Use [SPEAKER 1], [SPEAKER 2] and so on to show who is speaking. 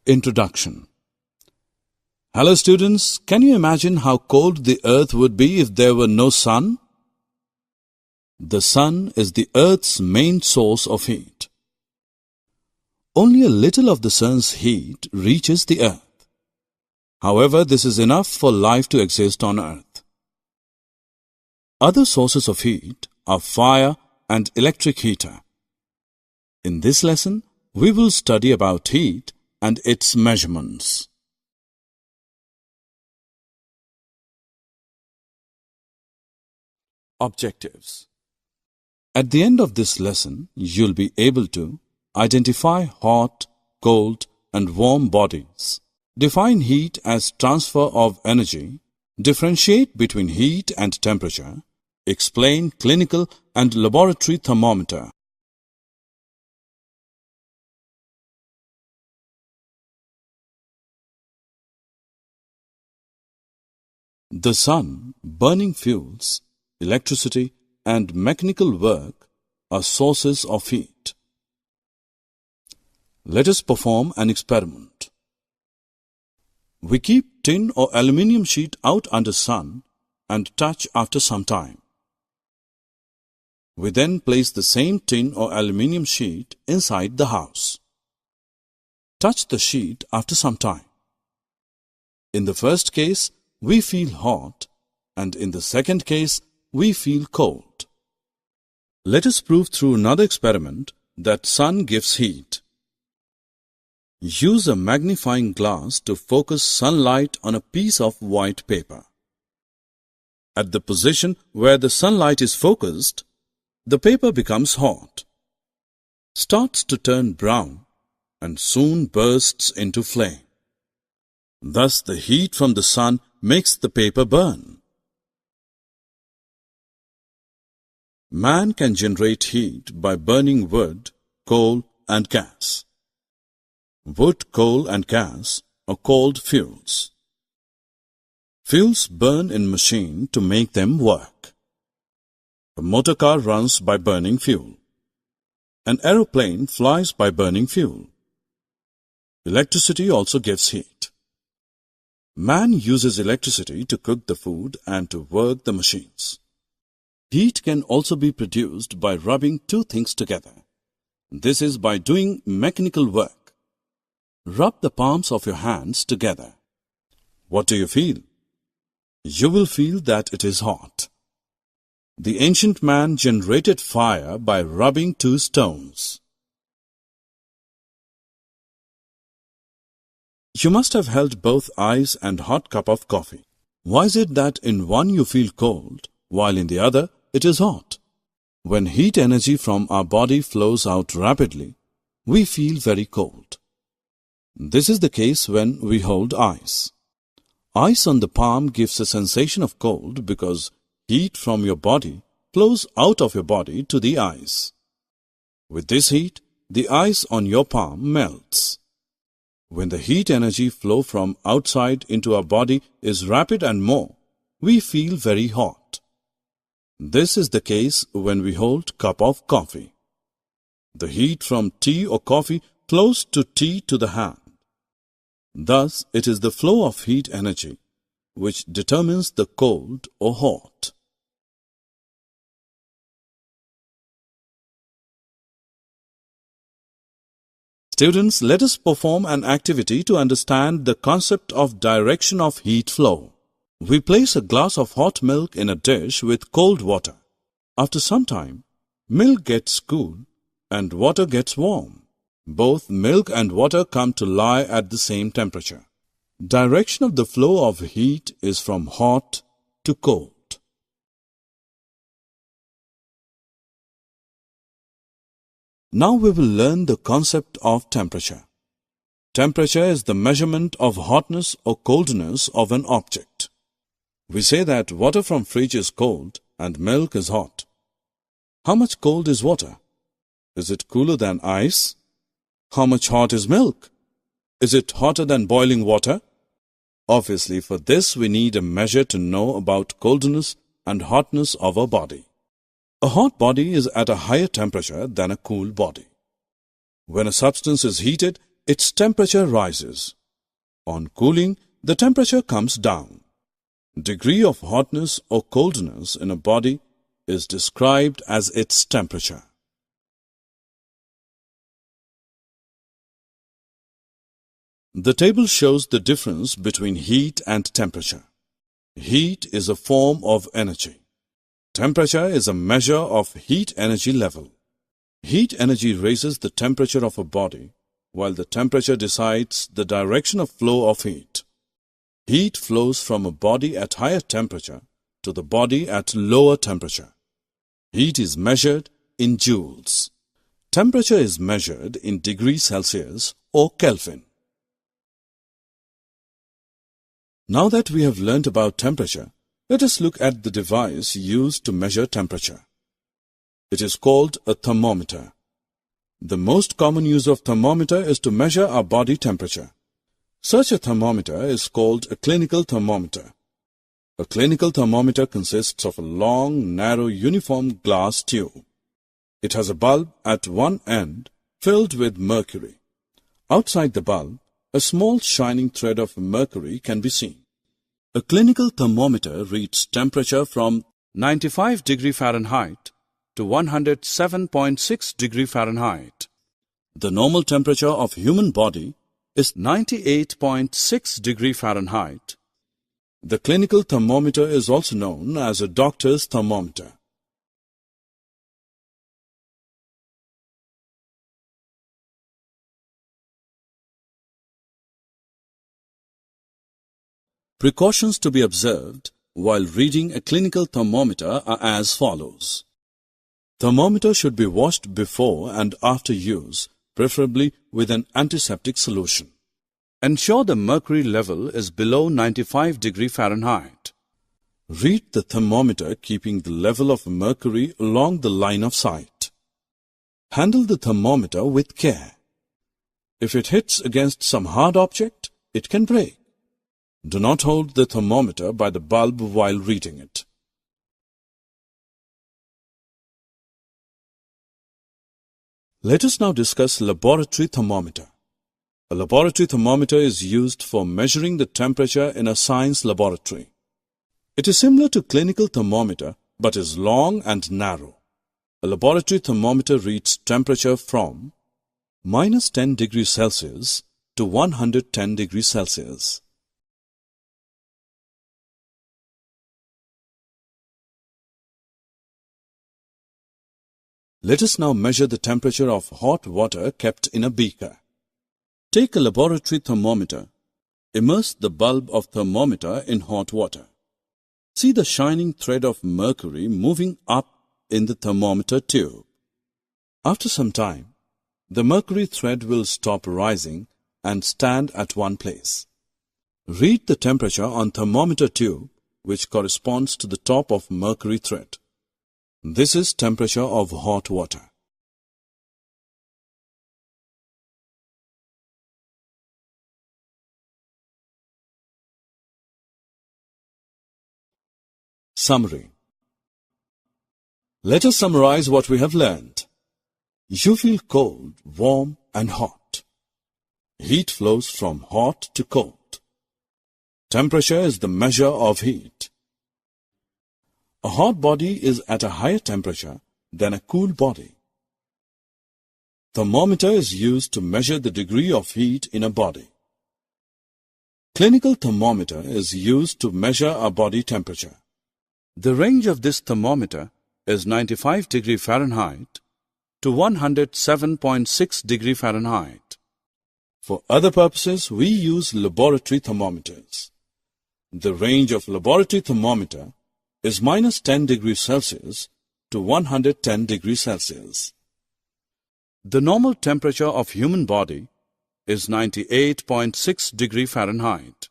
[SPEAKER 1] Introduction. Hello students, can you imagine how cold the earth would be if there were no sun? The sun is the earth's main source of heat. Only a little of the sun's heat reaches the earth. However, this is enough for life to exist on earth. Other sources of heat are fire and electric heater. In this lesson, we will study about heat and its measurements. Objectives. At the end of this lesson, you'll be able to identify hot, cold, and warm bodies, define heat as transfer of energy, differentiate between heat and temperature, explain clinical and laboratory thermometer. The sun, burning fuels, electricity, and mechanical work are sources of heat. Let us perform an experiment. We keep tin or aluminium sheet out under sun and touch after some time. We then place the same tin or aluminium sheet inside the house. Touch the sheet after some time. In the first case, we feel hot, and in the second case, we feel cold. Let us prove through another experiment that sun gives heat. Use a magnifying glass to focus sunlight on a piece of white paper. At the position where the sunlight is focused, the paper becomes hot, starts to turn brown, and soon bursts into flame. Thus, the heat from the sun makes the paper burn. Man can generate heat by burning wood, coal, and gas. Wood, coal, and gas are called fuels. Fuels burn in machine to make them work. A motor car runs by burning fuel. An aeroplane flies by burning fuel. Electricity also gives heat. Man uses electricity to cook the food and to work the machines. Heat can also be produced by rubbing two things together. This is by doing mechanical work. Rub the palms of your hands together. What do you feel? You will feel that it is hot. The ancient man generated fire by rubbing two stones. You must have held both eyes and hot cup of coffee. Why is it that in one you feel cold, while in the other it is hot? When heat energy from our body flows out rapidly, we feel very cold. This is the case when we hold ice. Ice on the palm gives a sensation of cold because heat from your body flows out of your body to the ice. With this heat, the ice on your palm melts. When the heat energy flow from outside into our body is rapid and more, we feel very hot. This is the case when we hold cup of coffee. The heat from tea or coffee flows to tea to the hand. Thus, it is the flow of heat energy which determines the cold or hot. Students, let us perform an activity to understand the concept of direction of heat flow. We place a glass of hot milk in a dish with cold water. After some time, milk gets cool and water gets warm. Both milk and water come to lie at the same temperature. Direction of the flow of heat is from hot to cold. Now we will learn the concept of temperature. Temperature is the measurement of hotness or coldness of an object. We say that water from fridge is cold and milk is hot. How much cold is water? Is it cooler than ice? How much hot is milk? Is it hotter than boiling water? Obviously, for this we need a measure to know about coldness and hotness of a body. A hot body is at a higher temperature than a cool body. When a substance is heated, its temperature rises. On cooling, the temperature comes down. Degree of hotness or coldness in a body is described as its temperature. The table shows the difference between heat and temperature. Heat is a form of energy. Temperature is a measure of heat energy level. Heat energy raises the temperature of a body, while the temperature decides the direction of flow of heat. Heat flows from a body at higher temperature to the body at lower temperature. Heat is measured in joules. Temperature is measured in degrees Celsius or Kelvin. Now that we have learnt about temperature, let us look at the device used to measure temperature. It is called a thermometer. The most common use of thermometer is to measure our body temperature. Such a thermometer is called a clinical thermometer. A clinical thermometer consists of a long, narrow, uniform glass tube. It has a bulb at one end filled with mercury. Outside the bulb, a small shining thread of mercury can be seen. A clinical thermometer reads temperature from 95 degree Fahrenheit to 107.6 degree Fahrenheit. The normal temperature of human body is 98.6 degree Fahrenheit. The clinical thermometer is also known as a doctor's thermometer. Precautions to be observed while reading a clinical thermometer are as follows. Thermometer should be washed before and after use, preferably with an antiseptic solution. Ensure the mercury level is below 95 degree Fahrenheit. Read the thermometer keeping the level of mercury along the line of sight. Handle the thermometer with care. If it hits against some hard object, it can break. Do not hold the thermometer by the bulb while reading it. Let us now discuss laboratory thermometer. A laboratory thermometer is used for measuring the temperature in a science laboratory. It is similar to clinical thermometer but is long and narrow. A laboratory thermometer reads temperature from -10 degrees Celsius to 110 degrees Celsius. Let us now measure the temperature of hot water kept in a beaker. Take a laboratory thermometer. Immerse the bulb of thermometer in hot water. See the shining thread of mercury moving up in the thermometer tube. After some time, the mercury thread will stop rising and stand at one place. Read the temperature on thermometer tube, which corresponds to the top of mercury thread. This is temperature of hot water. Summary. Let us summarize what we have learned. You feel cold, warm and hot. Heat flows from hot to cold. Temperature is the measure of heat. A hot body is at a higher temperature than a cool body. Thermometer is used to measure the degree of heat in a body. Clinical thermometer is used to measure a body temperature. The range of this thermometer is 95 degree Fahrenheit to 107.6 degree Fahrenheit. For other purposes, we use laboratory thermometers. The range of laboratory thermometer is -10 degrees Celsius to 110 degrees Celsius. The normal temperature of human body is 98.6 degree Fahrenheit.